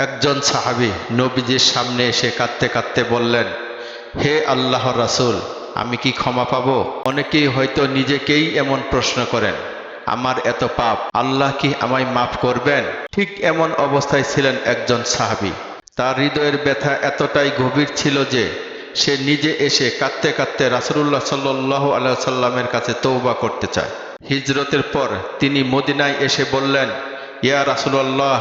একজন সাহাবী নবীজির সামনে এসে কাঁদতে কাঁদতে বললেন, হে আল্লাহর রাসূল, আমি কি ক্ষমা পাবো? অনেকেই হয়তো নিজেকেই এমন প্রশ্ন করেন, আমার এত পাপ, আল্লাহ কি আমায় মাফ করবেন? ঠিক এমন অবস্থায় ছিলেন একজন সাহাবী। তার হৃদয়ের ব্যথা এতটাই গভীর ছিল যে সে নিজে এসে কাঁদতে কাঁদতে রাসূলুল্লাহ সাল্লাল্লাহু আলাইহি ওয়াসাল্লামের কাছে তওবা করতে চায়। হিজরতের পর তিনি মদিনায় এসে বললেন, ইয়া রাসূলুল্লাহ,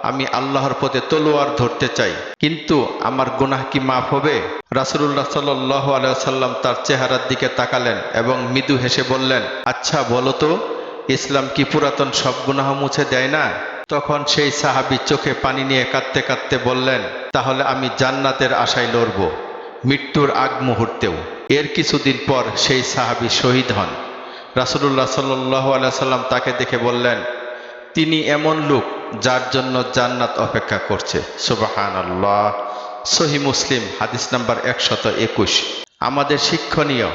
আমি আল্লাহর পথে তলোয়ার ধরতে চাই, কিন্তু আমার গুনাহ কি মাফ হবে? রাসূলুল্লাহ সাল্লাল্লাহু আলাইহি ওয়াসাল্লাম তার চেহারার দিকে তাকালেন এবং মৃদু হেসে বললেন, আচ্ছা বলো তো, ইসলাম কি পুরাতন সব গুনাহ মুছে দেয় না? তখন সেই সাহাবী চোখে পানি নিয়ে কাঁদতে কাঁদতে বললেন, তাহলে আমি জান্নাতের আশায় লড়ব, মৃত্যুর আগ মুহূর্তেও। এর কিছুদিন পর সেই সাহাবী শহীদ হন। রাসূলুল্লাহ সাল্লাল্লাহু আলাইহি ওয়াসাল্লাম তাকে দেখে বললেন, তিনি এমন লোক যার জন্য জান্নাত অপেক্ষা করছে। সুবহানাল্লাহ। সহিহ মুসলিম, হাদিস নাম্বার 121। আমাদের শিক্ষণীয়,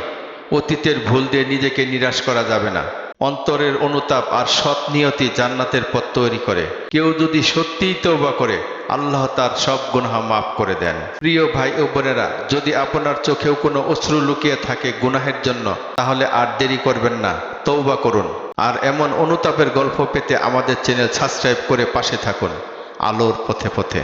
অতীতের ভুল দিয়ে নিজেকে নিরাশ করা যাবে না। অন্তরের অনুতাপ আর সৎ নিয়তি জান্নাতের পথ তৈরি করে। কেউ যদি সত্যিই তওবা করে, আল্লাহ তার সব গুনাহ মাফ করে দেন। প্রিয় ভাই ও বোনেরা, যদি আপনার চোখেও কোনো অশ্রু লুকিয়ে থাকে গুনাহের জন্য, তাহলে আর দেরি করবেন না, তওবা করুন। আর এমন অনুতাপের গল্প পেতে আমাদের চ্যানেল সাবস্ক্রাইব করে পাশে থাকুন। আলোর পথে পথে।